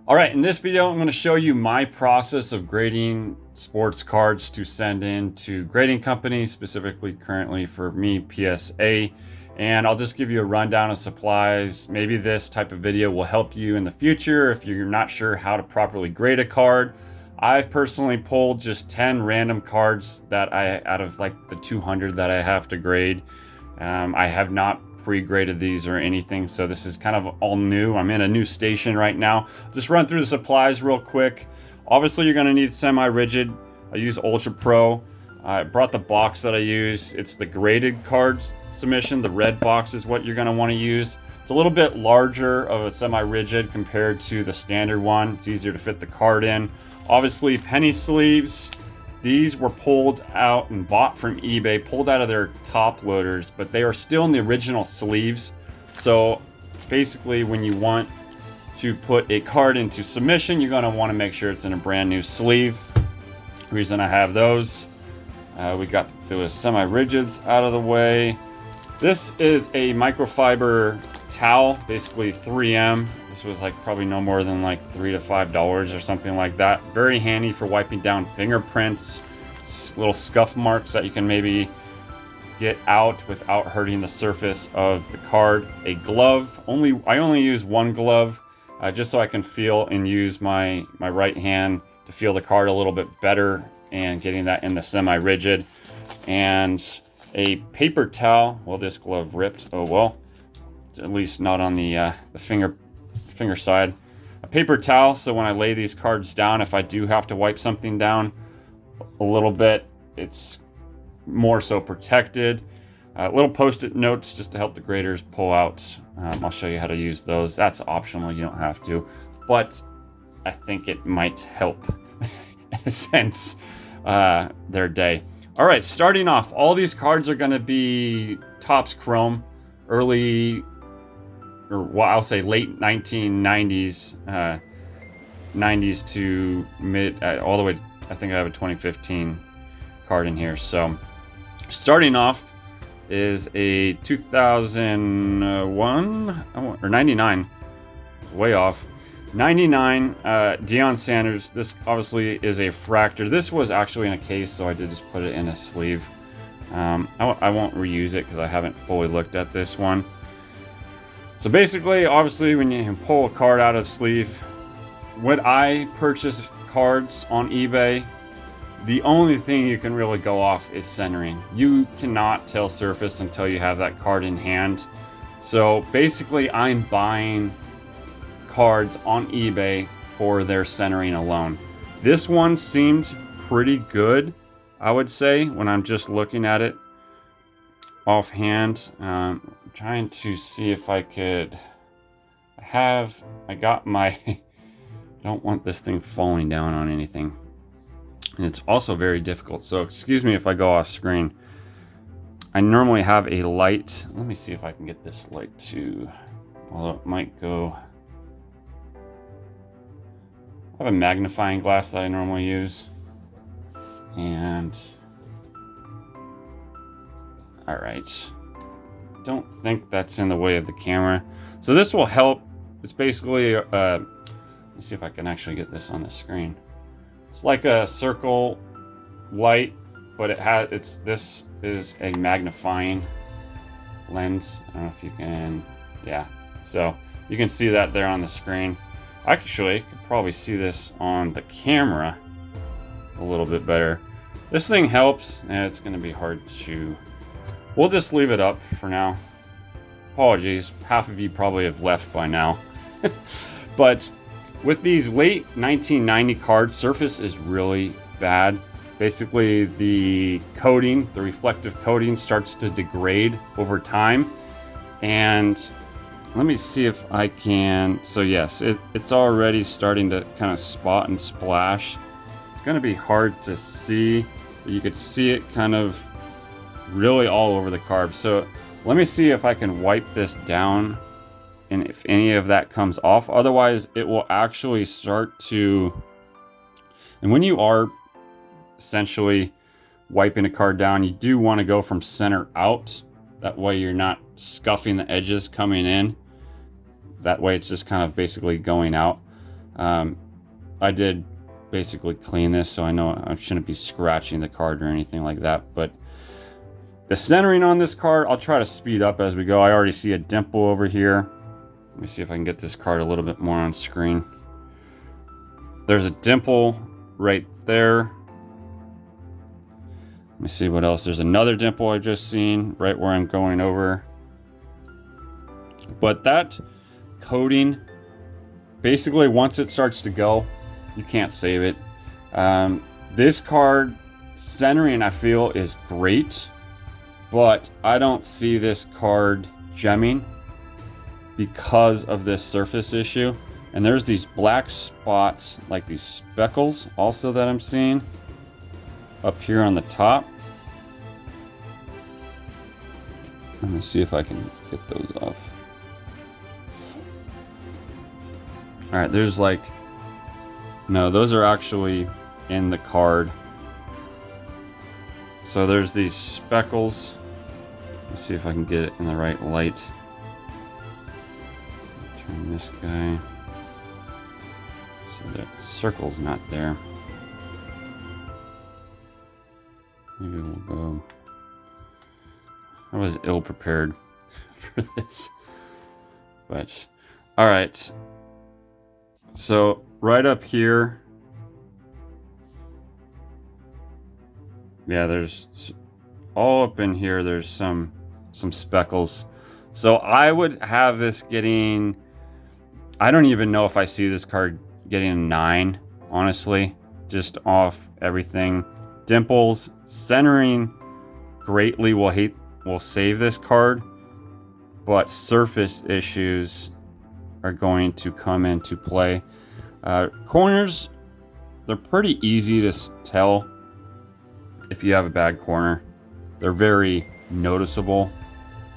All right, in this video, I'm going to show you my process of grading sports cards to send in to grading companies, specifically currently for me, PSA. And I'll just give you a rundown of supplies. Maybe this type of video will help you in the future if you're not sure how to properly grade a card. I've personally pulled just 10 random cards that out of like the 200 that I have to grade. I have not pre-graded these or anything, so this is kind of all new. I'm in a new station right now. Just run through the supplies real quick. Obviously you're going to need semi-rigid. I use Ultra Pro. I brought the box that I use. It's the graded cards submission. The red box is what you're going to want to use. It's a little bit larger of a semi-rigid compared to the standard one. It's easier to fit the card in. Obviously penny sleeves. These were pulled out and bought from eBay, pulled out of their top loaders, but they are still in the original sleeves. So basically when you want to put a card into submission, you're going to want to make sure it's in a brand new sleeve. The reason I have those, we got the semi-rigids out of the way. This is a microfiber towel, basically 3M. This was like probably no more than like $3 to $5 or something like that. Very handy for wiping down fingerprints, little scuff marks that you can maybe get out without hurting the surface of the card. A glove, I only use one glove, just so I can feel and use my right hand to feel the card a little bit better and getting that in the semi-rigid. And a paper towel. Well, this glove ripped. Oh well, at least not on the finger side. A paper towel, so when I lay these cards down, if I do have to wipe something down a little bit, it's more so protected. Little post-it notes just to help the graders pull out. I'll show you how to use those. That's optional, you don't have to, but I think it might help since their day. All right, starting off, all these cards are going to be Topps Chrome, early, or well, I'll say late 1990s, 90s to mid, all the way, I think I have a 2015 card in here. So starting off is a 2001 or 99, way off. 99 Deion Sanders. This obviously is a fractor. This was actually in a case, so I did just put it in a sleeve. I won't reuse it because I haven't fully looked at this one. So basically, obviously, when you can pull a card out of the sleeve, when I purchase cards on eBay, the only thing you can really go off is centering. You cannot tell surface until you have that card in hand. So basically, I'm buying cards on eBay for their centering alone. This one seemed pretty good, I would say, when I'm just looking at it offhand. Trying to see if I could I got my don't want this thing falling down on anything, and it's also very difficult, so excuse me if I go off screen. I normally have a light. Let me see if I can get this light to, although it might go. I have a magnifying glass that I normally use, and all right, don't think that's in the way of the camera, so this will help. It's basically let me see if I can actually get this on the screen. It's like a circle light, but this is a magnifying lens. I don't know if you can, yeah, so you can see that there on the screen. Actually, you could probably see this on the camera a little bit better. This thing helps, and it's going to be hard to. We'll just leave it up for now. Apologies, half of you probably have left by now. But with these late 1990 cards, surface is really bad. Basically, the coating, the reflective coating, starts to degrade over time. And let me see if I can. So yes, it's already starting to kind of spot and splash. It's going to be hard to see, but you could see it kind of really all over the card. So let me see if I can wipe this down and if any of that comes off. Otherwise, it will actually start to, and when you are essentially wiping a card down, you do want to go from center out. That way you're not scuffing the edges coming in. That way it's just kind of basically going out. I did basically clean this, so I know I shouldn't be scratching the card or anything like that. But the centering on this card, I'll try to speed up as we go. I already see a dimple over here. Let me see if I can get this card a little bit more on screen. There's a dimple right there. Let me see what else. There's another dimple I just seen right where I'm going over. But that coating, basically once it starts to go, you can't save it. This card centering, I feel, is great, but I don't see this card gemming because of this surface issue. And there's these black spots, like these speckles also that I'm seeing up here on the top. Let me see if I can get those off. All right, there's like, no, those are actually in the card. So there's these speckles. Let's see if I can get it in the right light. Turn this guy. So that circle's not there. Maybe we'll go. I was ill prepared for this. But, all right. So right up here, yeah, there's all up in here, there's some speckles. So I would have this getting, I don't even know if I see this card getting a 9, honestly, just off everything. Dimples, centering greatly will save this card, but surface issues are going to come into play. Corners, they're pretty easy to tell if you have a bad corner. They're very noticeable.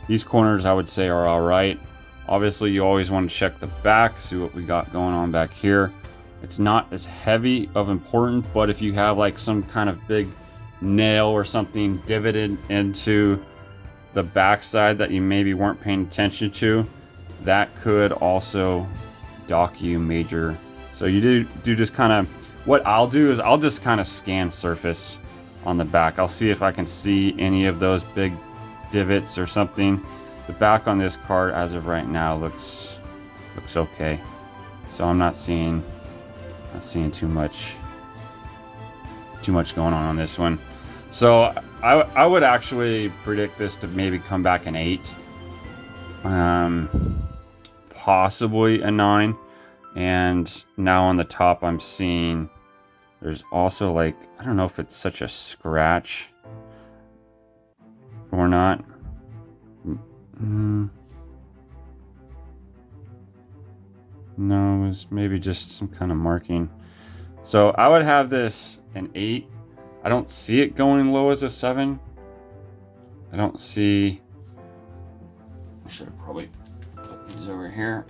These corners, I would say, are all right. Obviously, you always want to check the back, see what we got going on back here. It's not as heavy of important, but if you have like some kind of big nail or something divoted into the backside that you maybe weren't paying attention to, that could also dock you major. So you do just kind of, what I'll do is I'll just kind of scan surface on the back. I'll see if I can see any of those big divots or something. The back on this card as of right now looks okay. So I'm not seeing too much going on this one. So I would actually predict this to maybe come back an 8. Possibly a 9. And now on the top I'm seeing there's also like, I don't know if it's such a scratch or not. No, it was maybe just some kind of marking. So I would have this an 8. I don't see it going low as a 7. I don't see, I should have probably put these over here.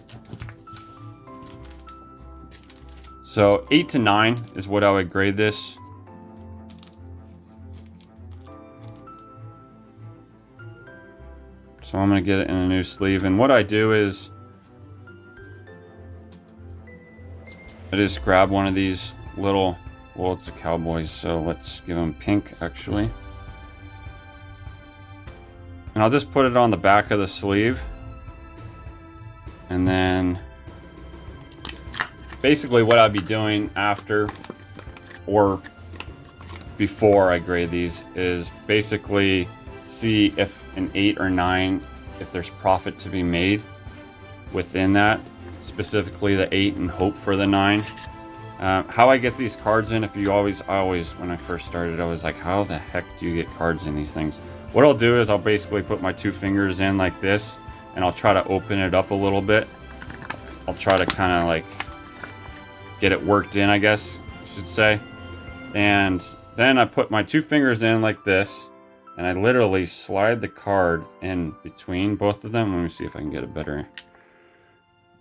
So 8 to 9 is what I would grade this. So I'm going to get it in a new sleeve. And what I do is I just grab one of these little, well, it's a Cowboys, so let's give them pink actually. And I'll just put it on the back of the sleeve. And then basically what I'd be doing after or before I grade these is basically see if an 8 or 9, if there's profit to be made within that, specifically the 8, and hope for the 9. How I get these cards in, I always, when I first started, I was like, how the heck do you get cards in these things? What I'll do is I'll basically put my 2 fingers in like this, and I'll try to open it up a little bit. I'll try to kind of like get it worked in, I guess I should say. And then I put my 2 fingers in like this, and I literally slide the card in between both of them. Let me see if I can get it better.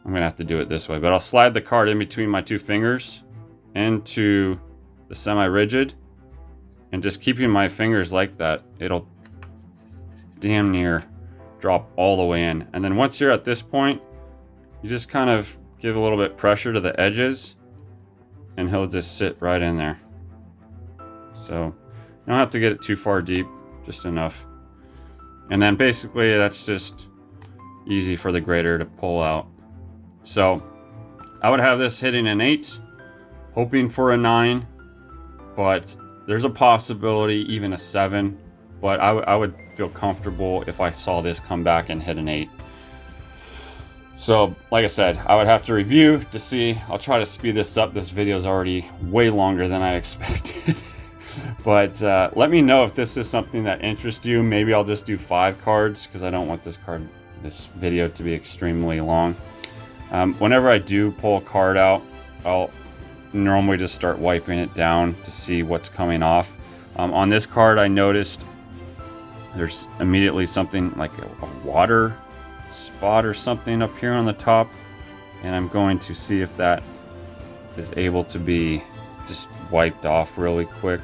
I'm gonna have to do it this way, but I'll slide the card in between my 2 fingers into the semi-rigid, and just keeping my fingers like that, it'll damn near drop all the way in. And then once you're at this point, you just kind of give a little bit pressure to the edges, and he'll just sit right in there. So you don't have to get it too far deep, just enough. And then basically that's just easy for the grader to pull out. So I would have this hitting an 8, hoping for a 9, but there's a possibility even a 7, but I would feel comfortable if I saw this come back and hit an 8. So like I said, I would have to review to see. I'll try to speed this up. This video is already way longer than I expected. But let me know if this is something that interests you. Maybe I'll just do 5 cards because I don't want this video to be extremely long. Whenever I do pull a card out, I'll normally just start wiping it down to see what's coming off. On this card, I noticed there's immediately something like a water spot or something up here on the top, and I'm going to see if that is able to be just wiped off really quick.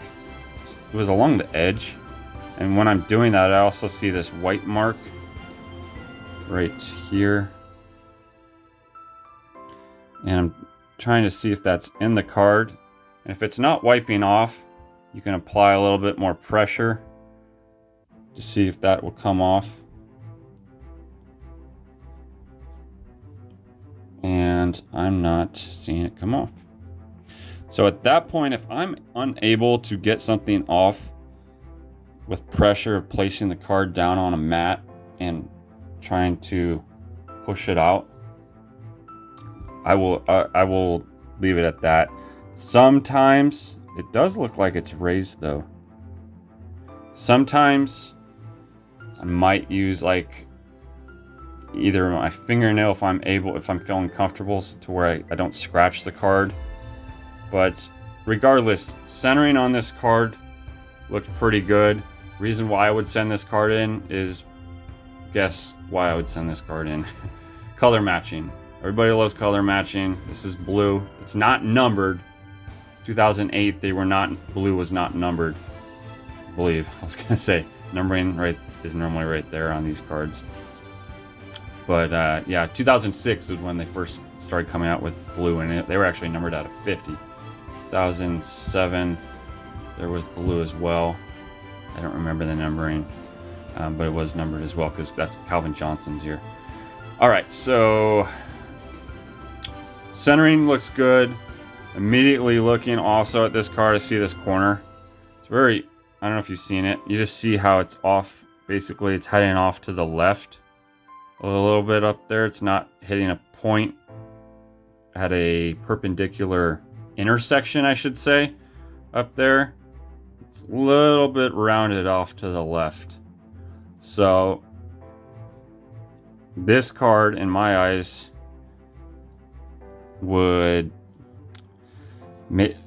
It was along the edge, and when I'm doing that, I also see this white mark right here, and I'm trying to see if that's in the card. And if it's not wiping off, you can apply a little bit more pressure to see if that will come off. And I'm not seeing it come off. So at that point, if I'm unable to get something off with pressure of placing the card down on a mat and trying to push it out, I will leave it at that. Sometimes it does look like it's raised though. Sometimes I might use like either my fingernail if I'm feeling comfortable to where I don't scratch the card. But regardless, centering on this card looked pretty good. Reason why I would send this card in is, guess why I would send this card in. Color matching. Everybody loves color matching. This is blue. It's not numbered. 2008, blue was not numbered, I believe. I was gonna say numbering is normally right there on these cards. But yeah, 2006 is when they first started coming out with blue, and they were actually numbered out of 50. 2007, there was blue as well. I don't remember the numbering, but it was numbered as well because that's Calvin Johnson's year. All right, so centering looks good. Immediately looking also at this card, I see this corner. It's very, I don't know if you've seen it. You just see how it's off. Basically, it's heading off to the left a little bit up there. It's not hitting a point at a perpendicular intersection, I should say, up there. It's a little bit rounded off to the left. So this card, in my eyes, would...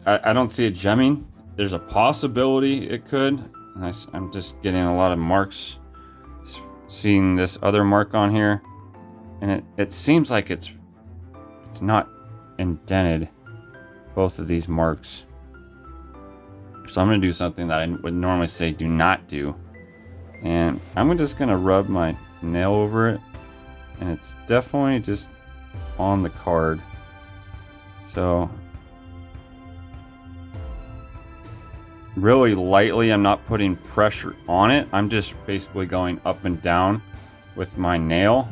I don't see it gemming. There's a possibility it could. I'm just getting a lot of marks. Seeing this other mark on here, and it seems like it's not indented, both of these marks. So I'm going to do something that I would normally say do not do, and I'm just going to rub my nail over it, and it's definitely just on the card. So really lightly, I'm not putting pressure on it. I'm just basically going up and down with my nail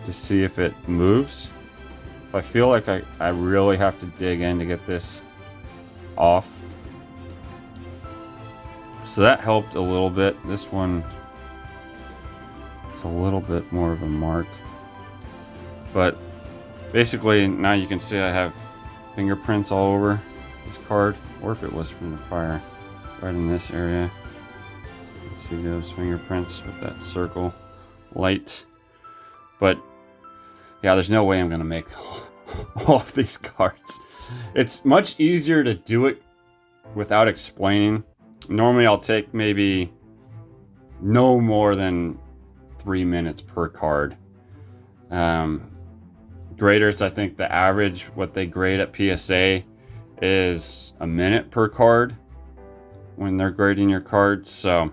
to see if it moves. If I feel like I really have to dig in to get this off. So that helped a little bit. This one is a little bit more of a mark. But basically now you can see I have fingerprints all over this card, or if it was from the prior, right in this area. You can see those fingerprints with that circle light. But yeah, there's no way I'm gonna make all of these cards. It's much easier to do it without explaining. Normally I'll take maybe no more than 3 minutes per card. Graders, I think the average, what they grade at PSA is a minute per card when they're grading your cards. So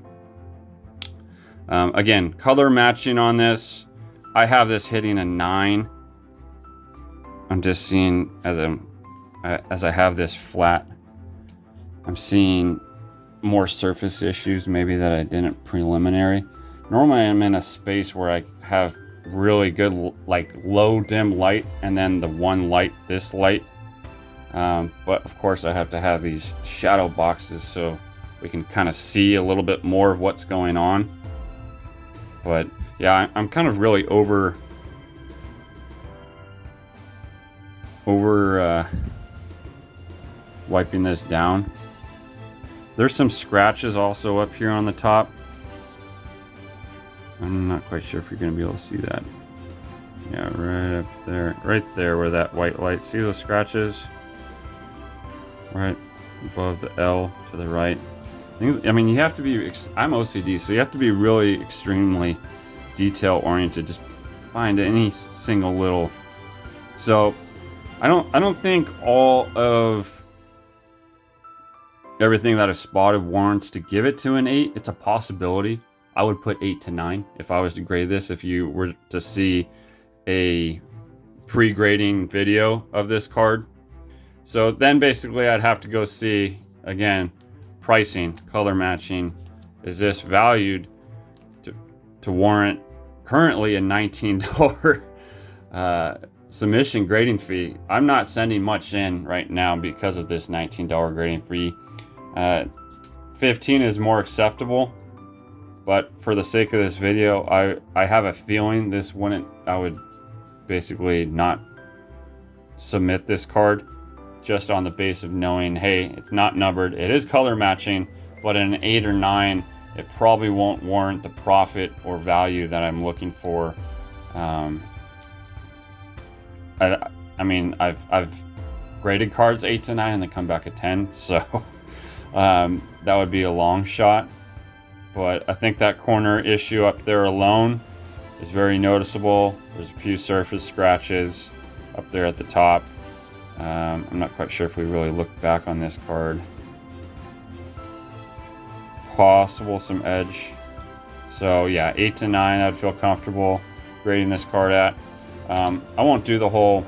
again, color matching on this, I have this hitting a 9. I'm just seeing as I have this flat, I'm seeing more surface issues maybe that I didn't preliminary. Normally I'm in a space where I have really good like low dim light and then the one light, this light. But of course I have to have these shadow boxes so we can kind of see a little bit more of what's going on. But yeah, I'm kind of really over wiping this down. There's some scratches also up here on the top. I'm not quite sure if you're going to be able to see that. Yeah, right there where that white light. See those scratches? Right above the L to the right. I mean, you have to be, I'm OCD, so you have to be really extremely detail oriented. Just find any single little. So I don't think all of everything that I've spotted warrants to give it to an 8. It's a possibility. I would put 8 to 9 if I was to grade this. If you were to see a pre-grading video of this card. So then basically I'd have to go see, again, pricing, color matching. Is this valued to warrant currently a $19 submission grading fee? I'm not sending much in right now because of this $19 grading fee. 15 is more acceptable, but for the sake of this video, I have a feeling this wouldn't, I would basically not submit this card just on the base of knowing, hey, it's not numbered, it is color matching, but an 8 or 9, it probably won't warrant the profit or value that I'm looking for. I mean, I've graded cards 8 to 9 and they come back at 10, so that would be a long shot. But I think that corner issue up there alone is very noticeable. There's a few surface scratches up there at the top. I'm not quite sure if we really looked back on this card. Possible some edge. So yeah, 8 to 9 I'd feel comfortable grading this card at. I won't do the whole,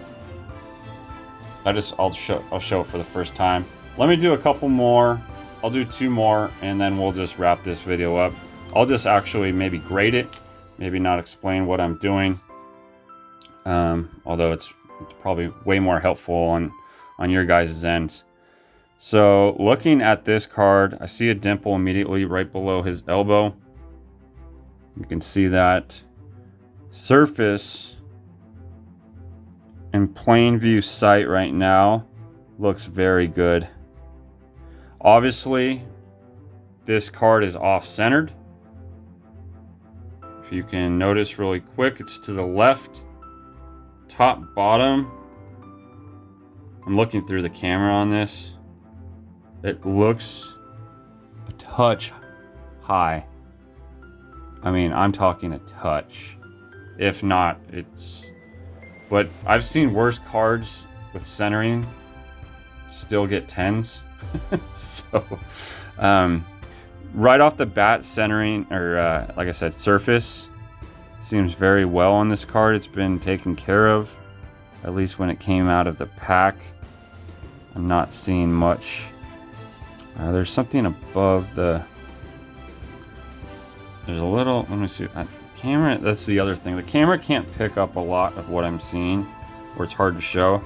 I'll show it for the first time. Let me do a couple more. I'll do 2 more and then we'll just wrap this video up. I'll just actually maybe grade it, maybe not explain what I'm doing. Although it's probably way more helpful on your guys' end. So looking at this card, I see a dimple immediately right below his elbow. You can see that. Surface in plain view sight right now looks very good. Obviously, this card is off-centered. If you can notice really quick, it's to the left. Top, bottom. I'm looking through the camera on this. It looks a touch high. I mean, I'm talking a touch. If not, it's... But I've seen worse cards with centering still get 10s. So, right off the bat, centering, or like I said, surface seems very well on this card. It's been taken care of, at least when it came out of the pack. I'm not seeing much. There's something above the... There's a little... Let me see. Camera, that's the other thing. The camera can't pick up a lot of what I'm seeing, where it's hard to show.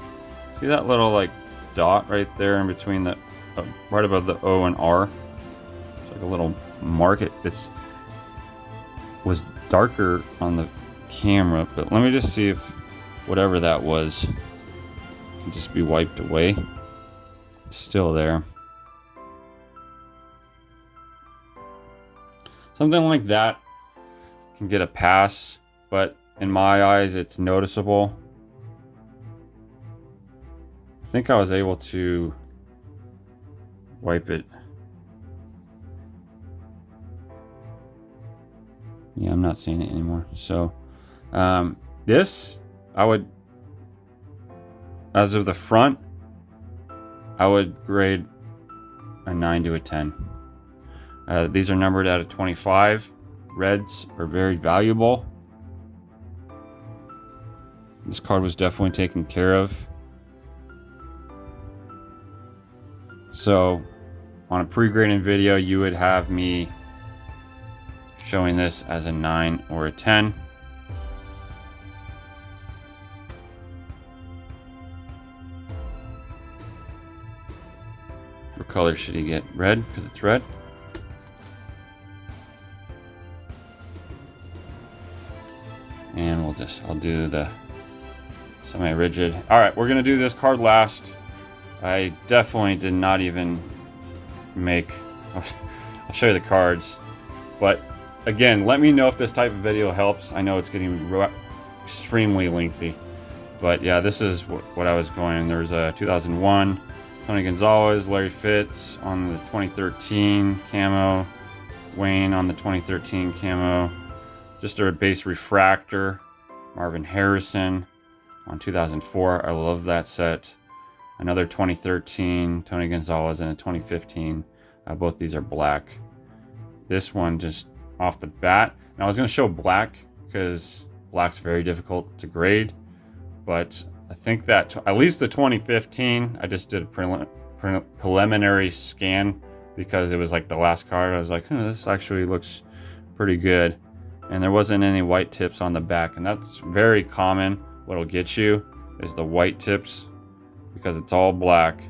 See that little like dot right there in between the... right above the O and R? It's like a little mark. It was darker on the camera, but let me just see if whatever that was can just be wiped away. It's still there. Something like that can get a pass, but in my eyes it's noticeable. I think I was able to wipe it. Yeah, I'm not seeing it anymore. So this, I would, as of the front, I would grade a 9 to a 10. These are numbered out of 25. Reds are very valuable. This card was definitely taken care of. So on a pre-grading video, you would have me showing this as a 9 or a 10. What color should he get? Red, because it's red. And I'll do the semi-rigid. All right, we're gonna do this card last. I definitely did not even make, I'll show you the cards. But again, let me know if this type of video helps. I know it's getting extremely lengthy. But yeah, this is what I was going. There's a 2001 Tony Gonzalez, Larry Fitz on the 2013 camo, Wayne on the 2013 camo, just a base refractor, Marvin Harrison on 2004. I love that set. Another 2013 Tony Gonzalez and a 2015. Both these are black. This one just off the bat. Now I was going to show black because black's very difficult to grade, but I think that at least the 2015, I just did a preliminary scan because it was like the last card. I was like, this actually looks pretty good. And there wasn't any white tips on the back, and that's very common. What'll get you is the white tips because it's all black.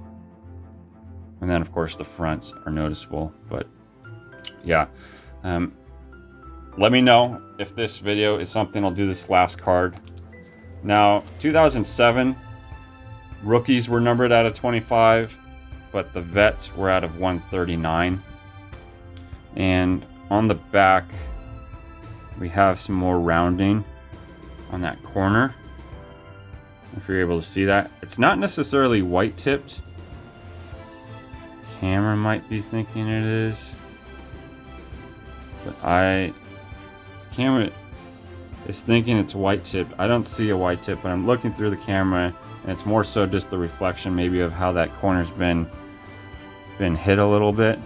And then of course the fronts are noticeable, but yeah. Let me know if this video is something. I'll do this last card. Now, 2007, rookies were numbered out of 25, but the vets were out of 139. And on the back, we have some more rounding on that corner. If you're able to see that. It's not necessarily white tipped. Camera might be thinking it is. But camera is thinking it's white tipped. I don't see a white tip, but I'm looking through the camera and it's more so just the reflection maybe of how that corner's been hit a little bit.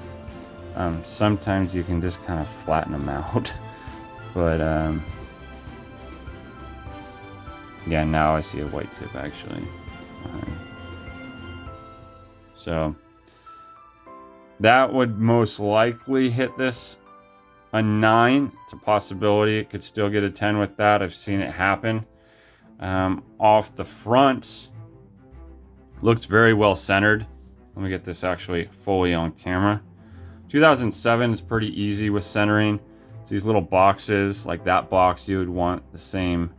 Sometimes you can just kind of flatten them out. But yeah, now I see a white tip actually. So that would most likely hit this a 9. It's a possibility. It could still get a 10 with that. I've seen it happen. Off the front, looks very well centered. Let me get this actually fully on camera. 2007 is pretty easy with centering. It's these little boxes, like that box you would want the same.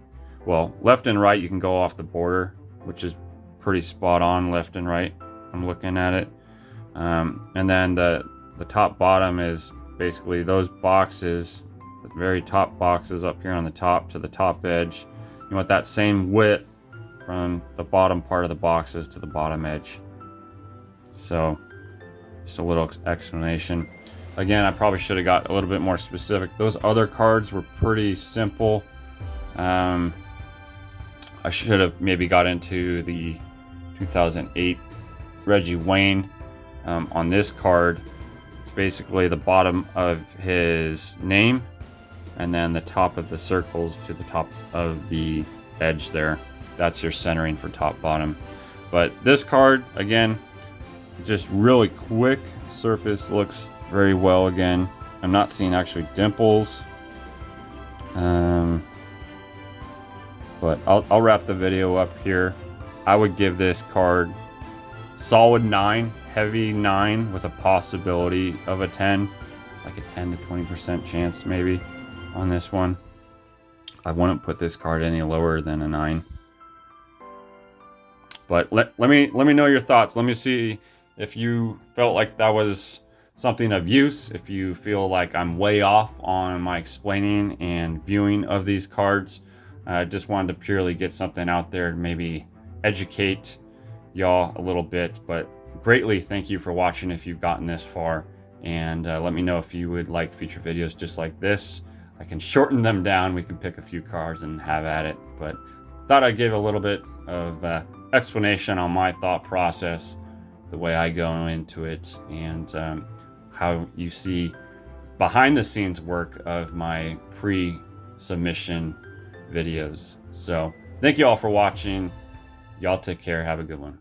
Well, left and right you can go off the border, which is pretty spot on left and right. I'm looking at it. And then the top bottom is basically those boxes, the very top boxes up here on the top to the top edge. You want that same width from the bottom part of the boxes to the bottom edge. So just a little explanation. Again, I probably should have got a little bit more specific. Those other cards were pretty simple. I should have maybe got into the 2008 Reggie Wayne. On this card, it's basically the bottom of his name and then the top of the circles to the top of the edge there. That's your centering for top bottom. But this card, again, just really quick. Surface looks very well again. I'm not seeing actually dimples. But I'll wrap the video up here. I would give this card solid 9, heavy 9 with a possibility of a 10, like a 10 to 20% chance maybe on this one. I wouldn't put this card any lower than a 9. But let me know your thoughts. Let me see if you felt like that was something of use, if you feel like I'm way off on my explaining and viewing of these cards. I just wanted to purely get something out there to maybe educate y'all a little bit, but greatly thank you for watching if you've gotten this far, and let me know if you would like future videos just like this. I can shorten them down, we can pick a few cards and have at it, but thought I'd give a little bit of explanation on my thought process, the way I go into it, and how you see behind the scenes work of my pre-submission videos. So thank you all for watching. Y'all take care. Have a good one.